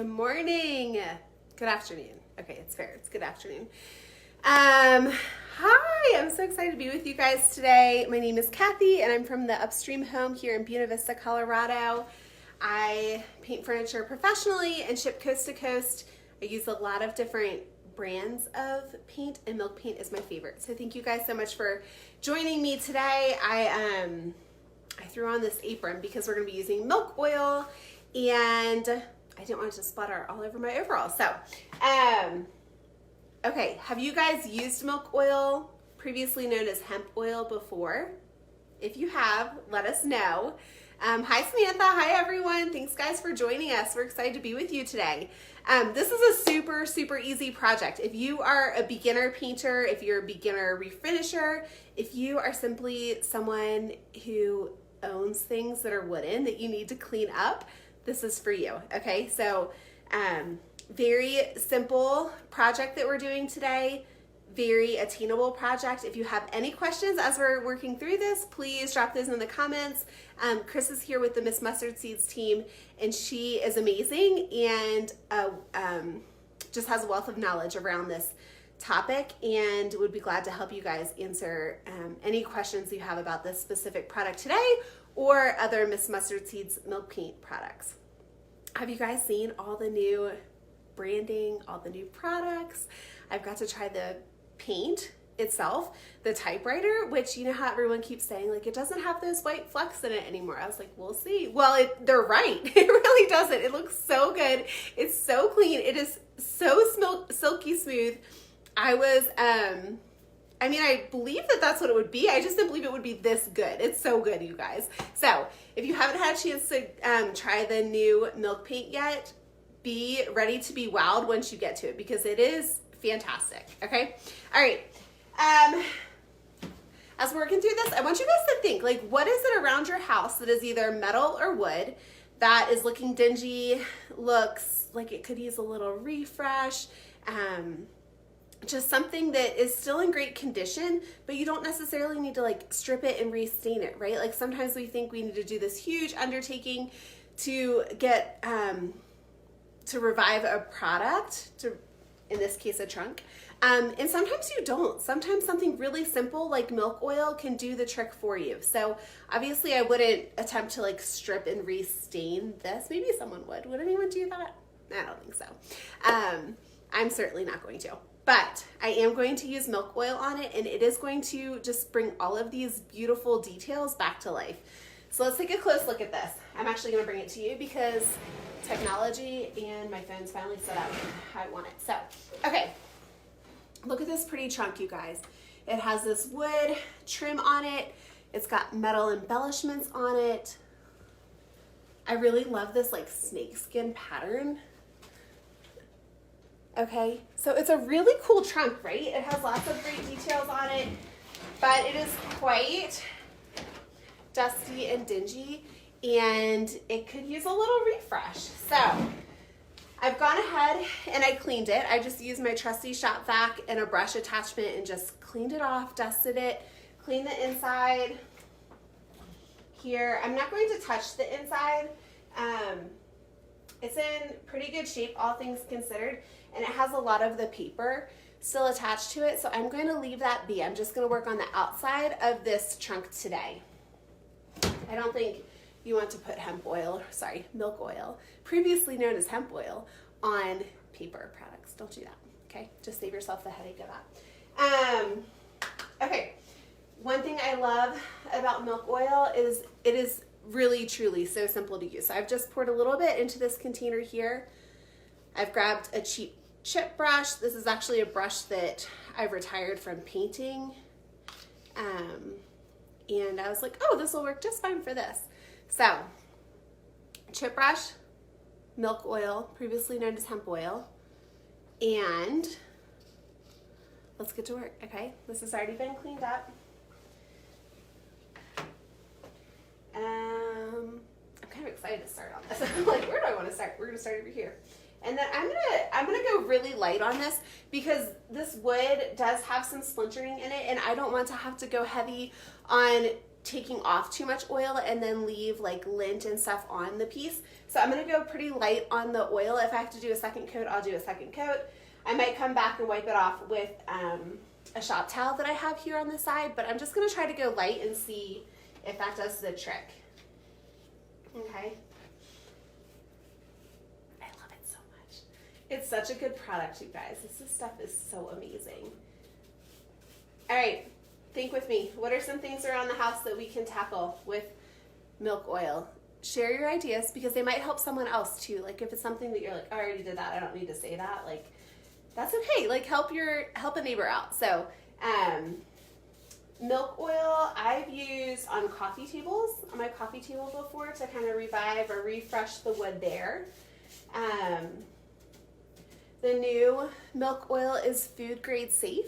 Good morning. Good afternoon. Okay, it's fair. It's good afternoon. Hi, I'm so excited to be with you guys today. My name is Kathy, and I'm from the Upstream home here in Buena Vista, Colorado. I paint furniture professionally and ship coast to coast. I use a lot of different brands of paint, and Milk Paint is my favorite. So thank you guys so much for joining me today. I threw on this apron because we're going to be using MilkOil, and I didn't want it to splatter all over my overalls. So, okay, have you guys used MilkOil, previously known as hemp oil, before? If you have, let us know. Hi Samantha, hi everyone. Thanks guys for joining us. We're excited to be with you today. This is a super easy project. If you are a beginner painter, if you're a beginner refinisher, if you are simply someone who owns things that are wooden that you need to clean up, this is for you. Okay, so very simple project that we're doing today. Very attainable project. If you have any questions as we're working through this, please drop those in the comments. Chris is here with the Miss Mustard Seeds team, and she is amazing and just has a wealth of knowledge around this topic, and would be glad to help you guys answer any questions you have about this specific product today or other Miss Mustard Seeds milk paint products. Have you guys seen all the new branding, all the new products? I've got to try the paint itself, the typewriter, which you know how everyone keeps saying like it doesn't have those white flecks in it anymore. I was like, we'll see. Well, they're right. It really doesn't. It looks so good. It's so clean. It is so silky smooth. I believe that that's what it would be. I just didn't believe it would be this good. It's so good, you guys. So if you haven't had a chance to try the new milk paint yet, be ready to be wowed once you get to it, because it is fantastic. Okay. All right. As we're working through this, I want you guys to think, like, what is it around your house that is either metal or wood that is looking dingy, looks like it could use a little refresh, just something that is still in great condition, but you don't necessarily need to like strip it and restain it, right? Like sometimes we think we need to do this huge undertaking to get, to revive a product, in this case, a trunk. And sometimes you don't. Sometimes something really simple like MilkOil can do the trick for you. So obviously I wouldn't attempt to like strip and restain this. Maybe someone would. Would anyone do that? I don't think so. I'm certainly not going to. But I am going to use MilkOil on it, and it is going to just bring all of these beautiful details back to life. So let's take a close look at this. I'm actually going to bring it to you because technology and my phone's finally set up how I want it. So, okay, look at this pretty trunk, you guys. It has this wood trim on it. It's got metal embellishments on it. I really love this like snakeskin pattern. Okay, so it's a really cool trunk, right? It has lots of great details on it, but it is quite dusty and dingy, and it could use a little refresh. So I've gone ahead and I cleaned it. I just used my trusty shop vac and a brush attachment and just cleaned it off, dusted it, cleaned the inside here. I'm not going to touch the inside. It's in pretty good shape, all things considered, and it has a lot of the paper still attached to it, so I'm going to leave that be. I'm just going to work on the outside of this trunk today. I don't think you want to put MilkOil, previously known as hemp oil, on paper products. Don't do that, okay? Just save yourself the headache of that. Okay, one thing I love about MilkOil is it is really, truly so simple to use. So I've just poured a little bit into this container here. I've grabbed a cheap chip brush. This is actually a brush that I've retired from painting. And I was like, oh, this will work just fine for this. So, chip brush, MilkOil, previously known as hemp oil, and let's get to work, okay? This has already been cleaned up. I'm kind of excited to start on this. I'm like, where do I want to start? We're gonna start over here. And then I'm gonna go really light on this because this wood does have some splintering in it, and I don't want to have to go heavy on taking off too much oil and then leave like lint and stuff on the piece. So I'm gonna go pretty light on the oil. If I have to do a second coat, I'll do a second coat. I might come back and wipe it off with a shop towel that I have here on the side, but I'm just gonna try to go light and see if that does the trick. Okay. I love it so much. It's such a good product, you guys. This stuff is so amazing. All right, think with me. What are some things around the house that we can tackle with milk oil? Share your ideas because they might help someone else too. Like if it's something that you're like, oh, I already did that, I don't need to say that. Like that's okay. Like help a neighbor out. So milk oil I've used on coffee tables, on my coffee table before to kind of revive or refresh the wood there. The new milk oil is food grade safe.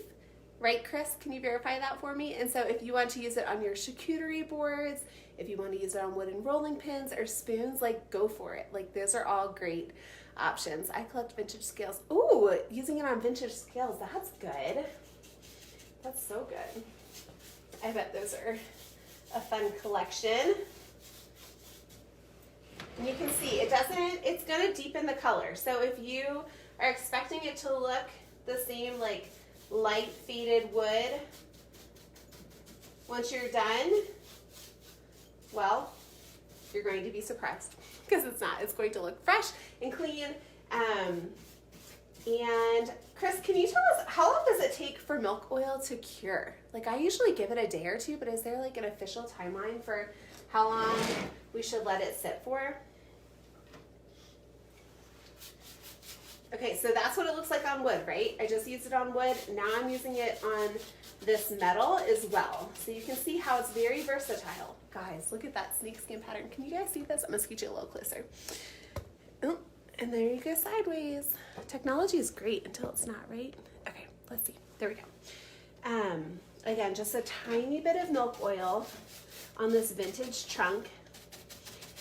Right, Chris? Can you verify that for me? And so if you want to use it on your charcuterie boards, if you want to use it on wooden rolling pins or spoons, like go for it. Like those are all great options. I collect vintage scales. Ooh, using it on vintage scales, that's good. That's so good. I bet those are a fun collection. And you can see it's gonna deepen the color. So if you are expecting it to look the same like light faded wood once you're done, well, you're going to be surprised because it's not. It's going to look fresh and clean. And Chris, can you tell us how long does it take for milk oil to cure? Like I usually give it a day or two, but is there like an official timeline for how long we should let it sit for? Okay, so that's what it looks like on wood, right? I just used it on wood. Now I'm using it on this metal as well. So you can see how it's very versatile. Guys, look at that snakeskin pattern. Can you guys see this? I'm gonna scoot you a little closer. Oh, and there you go sideways. Technology is great until it's not, right? Okay, let's see. There we go. Again, just a tiny bit of milk oil on this vintage trunk,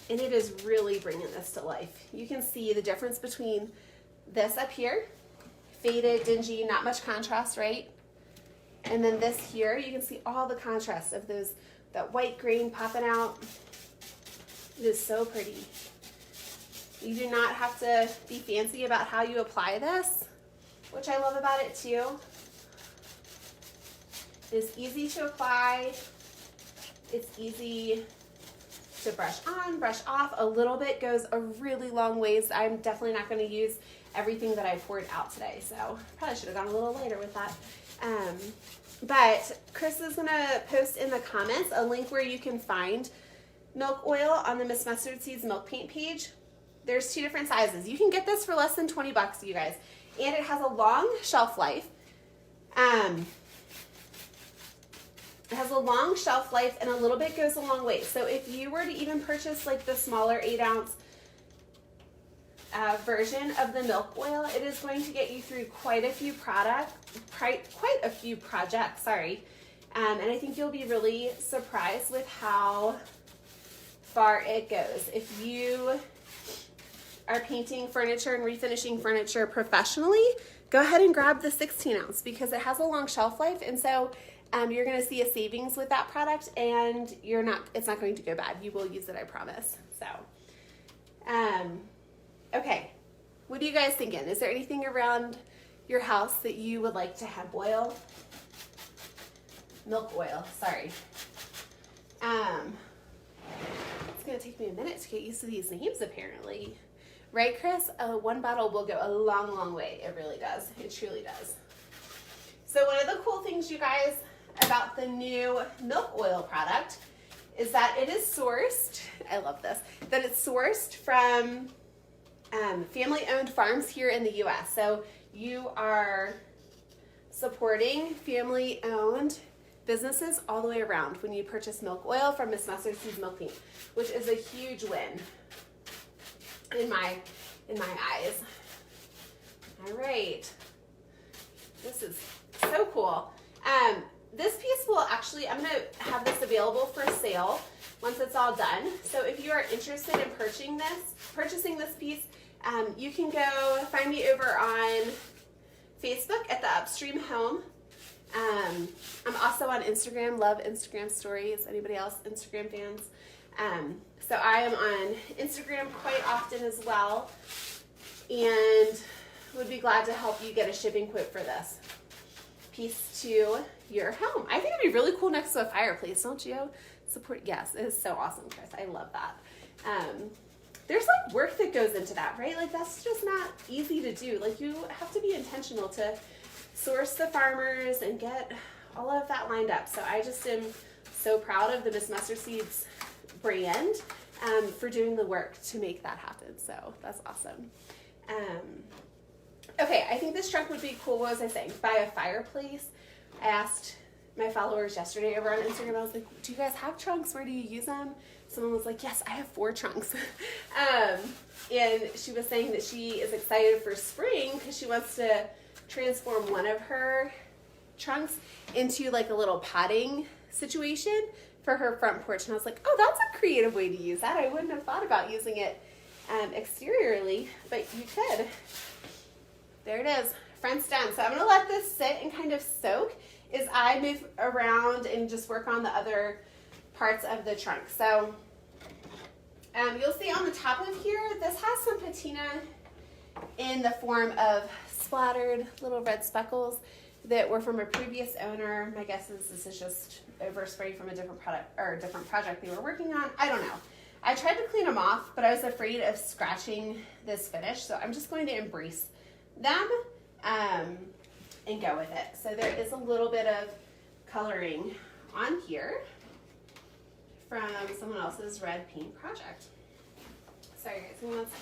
and it is really bringing this to life. You can see the difference between this up here, faded, dingy, not much contrast, right? And then this here, you can see all the contrast of that white grain popping out. It is so pretty. You do not have to be fancy about how you apply this, which I love about it too. It's easy to apply. It's easy to brush on, brush off. A little bit goes a really long ways. I'm definitely not going to use everything that I poured out today, so probably should have gone a little lighter with that. But Chris is going to post in the comments a link where you can find milk oil on the Miss Mustard Seeds Milk Paint page. There's 2 different sizes. You can get this for less than 20 bucks, you guys. And it has a long shelf life. It has a long shelf life and a little bit goes a long way. So if you were to even purchase like the smaller 8-ounce version of the milk oil, it is going to get you through quite a few projects, sorry. And I think you'll be really surprised with how far it goes. If you are painting furniture and refinishing furniture professionally, go ahead and grab the 16-ounce because it has a long shelf life, and so you're going to see a savings with that product, and it's not going to go bad. You will use it, I promise. So, okay, what are you guys thinking? Is there anything around your house that you would like to hemp oil? Milk oil, sorry. It's going to take me a minute to get used to these names, apparently. Right, Chris? One bottle will go a long, long way. It really does. It truly does. So one of the cool things, you guys, about the new milk oil product is that it is sourced, I love this, that it's sourced from family-owned farms here in the U.S. So you are supporting family-owned businesses all the way around when you purchase milk oil from Miss Mustard Seeds Milk Paint, which is a huge win in my eyes. All right, this is so cool. This piece will actually, I'm gonna have this available for sale once it's all done. So if you are interested in purchasing this piece, you can go find me over on Facebook at the Upstream Home I'm also on Instagram, love Instagram stories. Anybody else Instagram fans? So I am on Instagram quite often as well, and would be glad to help you get a shipping quote for this piece to your home. I think it'd be really cool next to a fireplace, don't you? Support, yes, it is so awesome, Chris. I love that. There's like work that goes into that, right? Like that's just not easy to do. Like you have to be intentional to source the farmers and get all of that lined up. So I just am so proud of the Miss Mustard Seeds brand for doing the work to make that happen. So that's awesome. Okay, I think this trunk would be cool. What was I saying? By a fireplace. I asked my followers yesterday over on Instagram, I was like, do you guys have trunks? Where do you use them? Someone was like, yes, I have 4 trunks. And she was saying that she is excited for spring because she wants to transform one of her trunks into like a little potting situation for her front porch. And I was like, oh, that's a creative way to use that. I wouldn't have thought about using it exteriorly, but you could. There it is, front's done. So I'm gonna let this sit and kind of soak as I move around and just work on the other parts of the trunk. So you'll see on the top of here, this has some patina in the form of splattered little red speckles that were from a previous owner. My guess is this is just overspray from a different product or a different project they were working on. I don't know. I tried to clean them off, but I was afraid of scratching this finish. So I'm just going to embrace them and go with it. So there is a little bit of coloring on here from someone else's red paint project. Sorry guys, give me 1 second.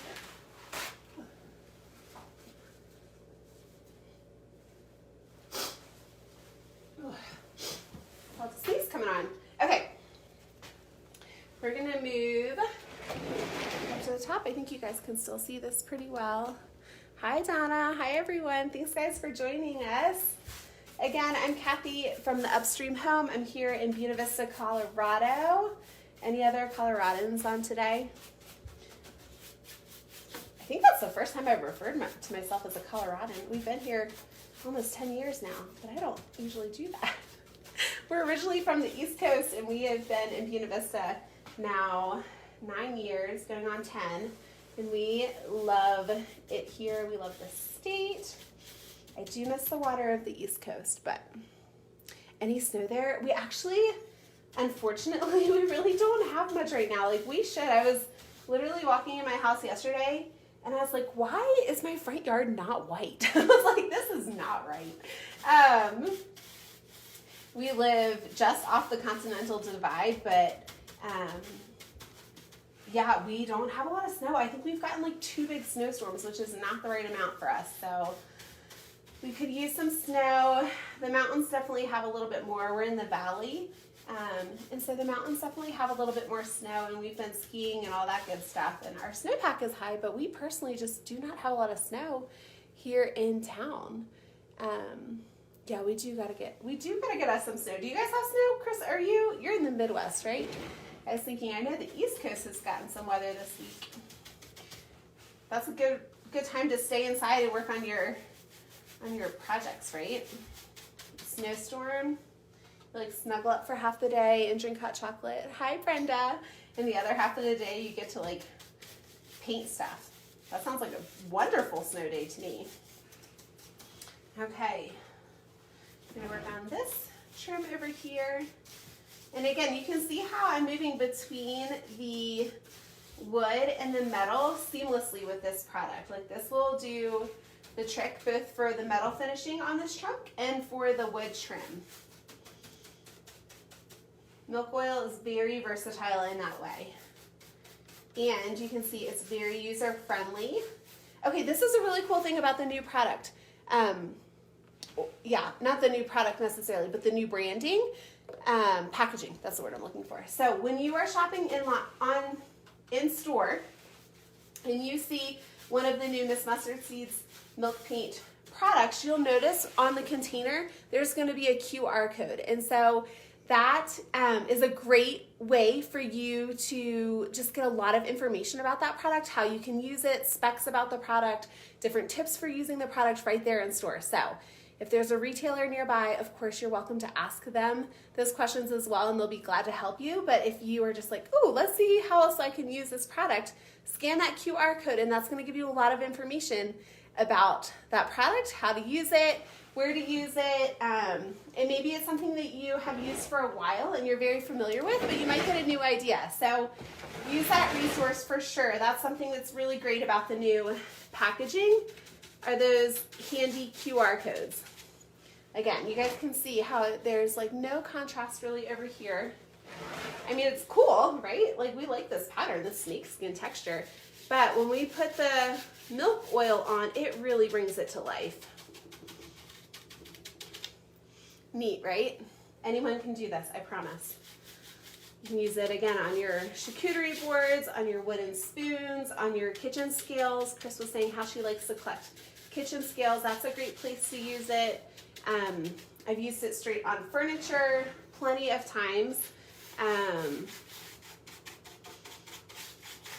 Lots of space coming on. Okay, we're gonna move up to the top. I think you guys can still see this pretty well. Hi Donna, hi everyone. Thanks guys for joining us. Again, I'm Kathy from the Upstream Home. I'm here in Buena Vista, Colorado. Any other Coloradans on today? I think that's the first time I've referred to myself as a Coloradan. We've been here almost 10 years now, but I don't usually do that. We're originally from the East Coast, and we have been in Buena Vista now 9 years, going on 10, and we love it here. We love the state. I do miss the water of the East Coast, but any snow there? We actually, unfortunately, we really don't have much right now. Like we should. I was literally walking in my house yesterday and I was like, why is my front yard not white? I was like, this is not right. We live just off the Continental Divide, but yeah, we don't have a lot of snow. I think we've gotten like 2 big snowstorms, which is not the right amount for us. So we could use some snow. The mountains definitely have a little bit more. We're in the valley, and so the mountains definitely have a little bit more snow, and we've been skiing and all that good stuff, and our snowpack is high, but we personally just do not have a lot of snow here in town. Yeah, we do gotta get us some snow. Do you guys have snow, Chris? You're in the Midwest, right? I was thinking, I know the East Coast has gotten some weather this week. That's a good time to stay inside and work on your projects, right? Snowstorm, you like snuggle up for half the day and drink hot chocolate. Hi, Brenda. And the other half of the day, you get to like paint stuff. That sounds like a wonderful snow day to me. Okay, I'm gonna work on this trim over here. And again, you can see how I'm moving between the wood and the metal seamlessly with this product. Like this will do the trick both for the metal finishing on this trunk and for the wood trim. MilkOil is very versatile in that way. And you can see it's very user friendly. Okay, this is a really cool thing about the new product. Yeah, not the new product necessarily, but the new branding, packaging, that's the word I'm looking for. So when you are shopping in store and you see one of the new Miss Mustard Seeds Milk Paint products, you'll notice on the container there's going to be a QR code. And so that is a great way for you to just get a lot of information about that product, how you can use it, specs about the product, different tips for using the product right there in store. So If there's a retailer nearby, of course, you're welcome to ask them those questions as well, and they'll be glad to help you. But if you are just like, oh, let's see how else I can use this product, scan that QR code, and that's going to give you a lot of information about that product, how to use it, where to use it, and maybe it's something that you have used for a while and you're very familiar with, but you might get a new idea. So use that resource for sure. That's something that's really great about the new packaging, are those handy QR codes. Again, you guys can see how there's like no contrast really over here. I mean, it's cool, right? Like, we like this pattern, this snakeskin texture, but when we put the milk oil on, it really brings it to life. Neat, right? Anyone can do this, I promise. You can use it again on your charcuterie boards, on your wooden spoons, on your kitchen scales. Chris was saying how she likes to collect kitchen scales. That's a great place to use it. I've used it straight on furniture plenty of times.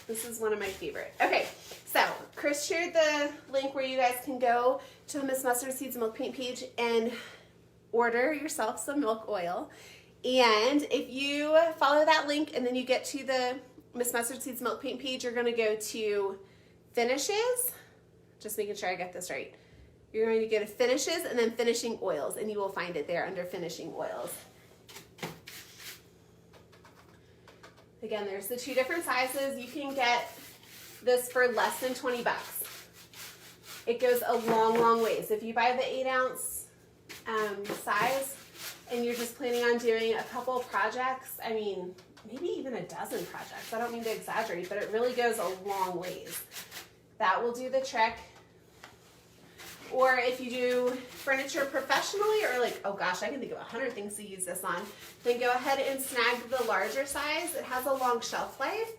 This is one of my favorite. Okay, so Chris shared the link where you guys can go to Miss Mustard Seeds Milk Paint page and order yourself some milk oil. And if you follow that link and then you get to the Miss Mustard Seeds Milk Paint page, you're going to go to finishes. Just making sure I get this right. You're going to go to finishes and then finishing oils, and you will find it there under finishing oils. Again, there's the two different sizes. You can get this for less than 20 bucks. It goes a long, long ways. If you buy the 8-ounce size and you're just planning on doing a couple projects, I mean, maybe even a dozen projects. I don't mean to exaggerate, but it really goes a long ways. That will do the trick. Or if you do furniture professionally, or like, oh gosh, I can think of 100 things to use this on, then go ahead and snag the larger size. It has a long shelf life,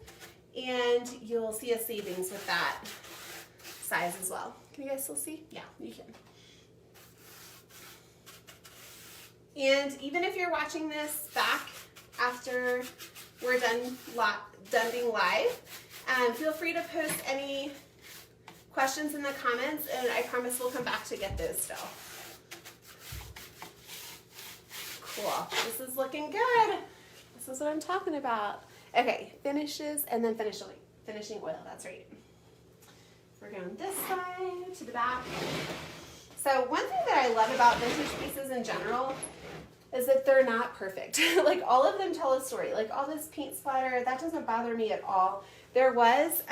and you'll see a savings with that size as well. Can you guys still see? Yeah, you can. And even if you're watching this back after we're done being live, feel free to post any questions in the comments, and I promise we'll come back to get those still. Cool. This is looking good. This is what I'm talking about. Okay, finishes and then finishing oil. That's right. We're going this side to the back. So one thing that I love about vintage pieces in general is that they're not perfect. Like, all of them tell a story. Like, all this paint splatter, that doesn't bother me at all. There was,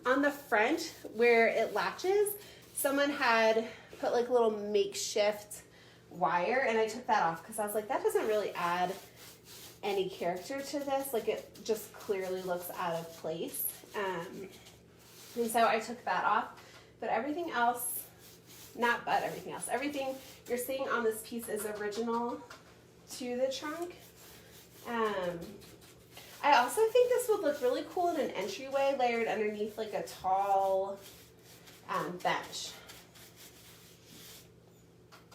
on the front where it latches, someone had put like a little makeshift wire, and I took that off because I was like, that doesn't really add any character to this. Like, it just clearly looks out of place. And so I took that off. But everything else, everything you're seeing on this piece is original to the trunk. I also think this would look really cool in an entryway layered underneath like a tall bench.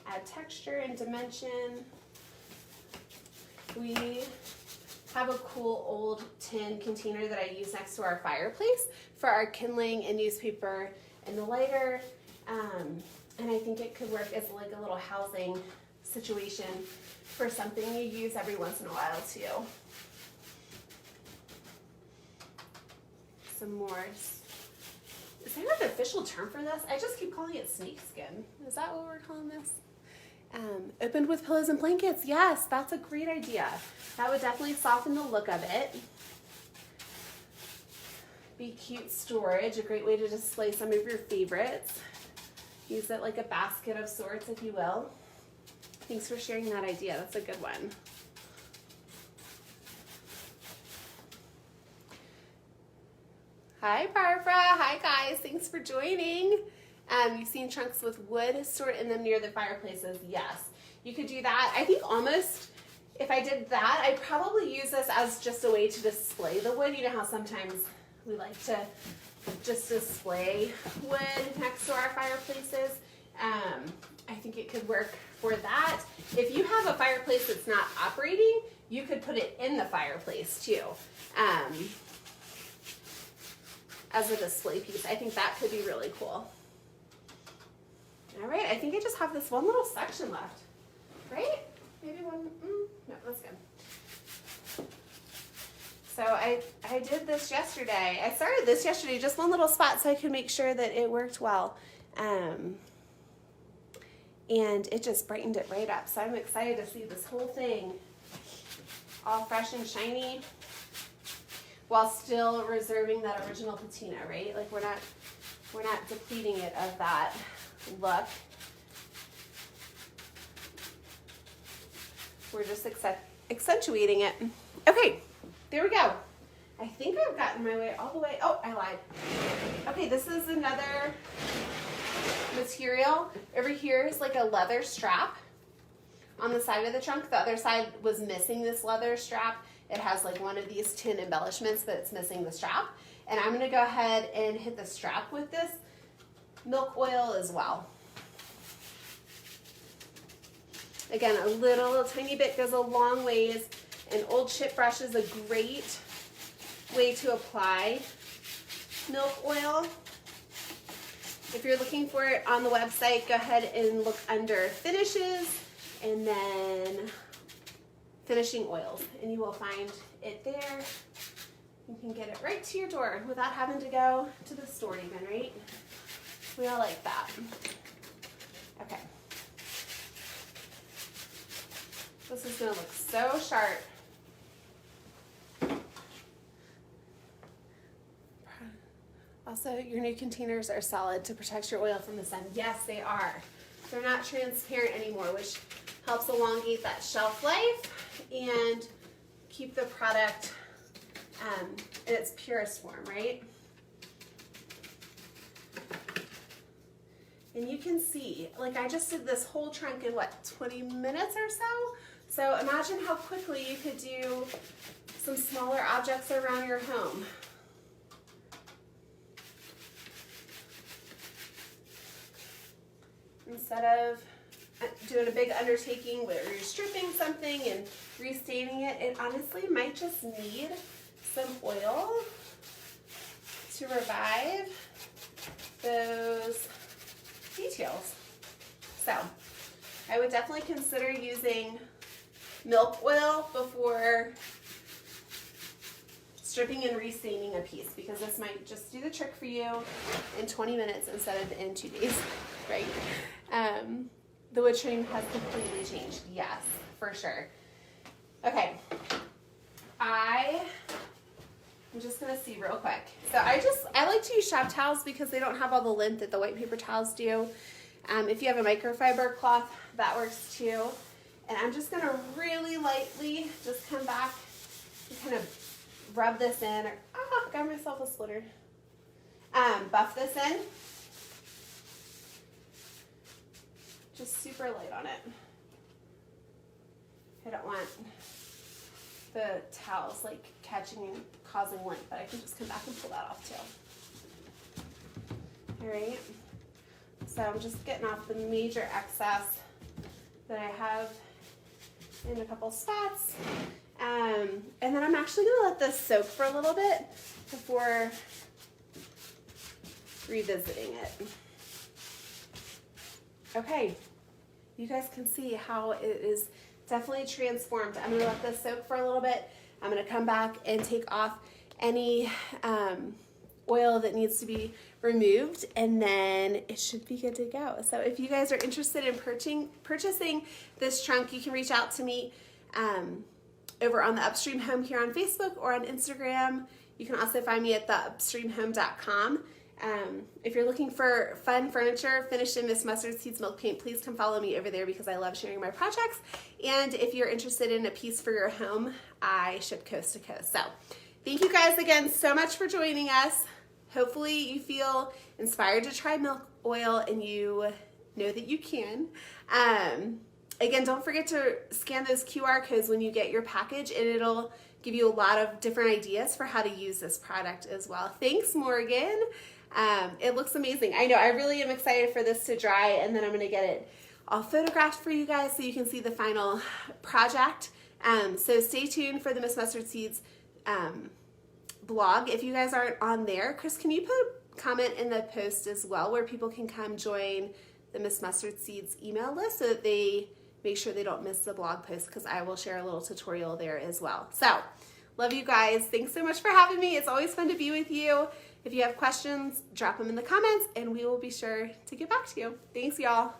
Add texture and dimension. We have a cool old tin container that I use next to our fireplace for our kindling and newspaper and the lighter. And I think it could work as like a little housing situation for something you use every once in a while too. Some more. Is there an official term for this? I just keep calling it snakeskin. Is that what we're calling this? Opened with pillows and blankets. Yes, that's a great idea. That would definitely soften the look of it. Be cute storage, a great way to display some of your favorites. Use it like a basket of sorts, if you will. Thanks for sharing that idea. That's a good one. Hi, Barbara. Hi, guys. Thanks for joining. You've seen trunks with wood stored in them near the fireplaces. Yes, you could do that. I think almost, if I did that, I'd probably use this as just a way to display the wood. You know how sometimes we like to just display wood next to our fireplaces. I think it could work for that. If you have a fireplace that's not operating, you could put it in the fireplace too. As a display piece. I think that could be really cool. All right, I think I just have this one little section left, right? Maybe one, no, that's good. So I did this yesterday. I started this yesterday, just one little spot so I could make sure that it worked well. And it just brightened it right up. So I'm excited to see this whole thing all fresh and shiny while still reserving that original patina, right? Like we're not depleting it of that look. We're just accentuating it. Okay, there we go. I think I've gotten my way all the way. Oh, I lied. Okay, this is another material. Over here is like a leather strap on the side of the trunk. The other side was missing this leather strap. It has like one of these tin embellishments, but it's missing the strap. And I'm gonna go ahead and hit the strap with this milk oil as well. Again, a little tiny bit goes a long ways. An old chip brush is a great way to apply milk oil. If you're looking for it on the website, go ahead and look under finishes and then finishing oils, and you will find it there. You can get it right to your door without having to go to the store even, right? We all like that. Okay. This is gonna look so sharp. Also, your new containers are solid to protect your oil from the sun. Yes, they are. They're not transparent anymore, which helps elongate that shelf life and keep the product in its purest form, right? And you can see, like I just did this whole trunk in what, 20 minutes or so? So imagine how quickly you could do some smaller objects around your home. Instead of doing a big undertaking where you're stripping something and restaining it, it honestly might just need some oil to revive those details. So I would definitely consider using milk oil before stripping and restaining a piece, because this might just do the trick for you in 20 minutes instead of in 2 days, right? The wood trim has completely changed. Yes, for sure. Okay, I'm just gonna see real quick. So I like to use shop towels because they don't have all the lint that the white paper towels do. If you have a microfiber cloth, that works too. And I'm just gonna really lightly just come back and kind of rub this in, or got myself a splitter. Buff this in. Just super light on it. I don't want the towels like catching and causing lint, but I can just come back and pull that off too. All right. So I'm just getting off the major excess that I have in a couple spots. And then I'm actually gonna let this soak for a little bit before revisiting it. Okay, you guys can see how it is definitely transformed. I'm gonna let this soak for a little bit. I'm gonna come back and take off any oil that needs to be removed, and then it should be good to go. So if you guys are interested in purchasing this trunk, you can reach out to me over on the Upstream Home here on Facebook or on Instagram. You can also find me at theupstreamhome.com. If you're looking for fun furniture finished in Miss Mustard Seeds Milk Paint, please come follow me over there because I love sharing my projects. And if you're interested in a piece for your home, I ship coast to coast. So thank you guys again so much for joining us. Hopefully you feel inspired to try milk oil and you know that you can. Again, don't forget to scan those QR codes when you get your package, and it'll give you a lot of different ideas for how to use this product as well. Thanks, Morgan. It looks amazing. I know, I really am excited for this to dry, and then I'm gonna get it all photographed for you guys so you can see the final project. So stay tuned for the Miss Mustard Seeds blog. If you guys aren't on there, Chris, can you put a comment in the post as well where people can come join the Miss Mustard Seeds email list so that they make sure they don't miss the blog post, because I will share a little tutorial there as well. So, love you guys. Thanks so much for having me. It's always fun to be with you. If you have questions, drop them in the comments and we will be sure to get back to you. Thanks, y'all.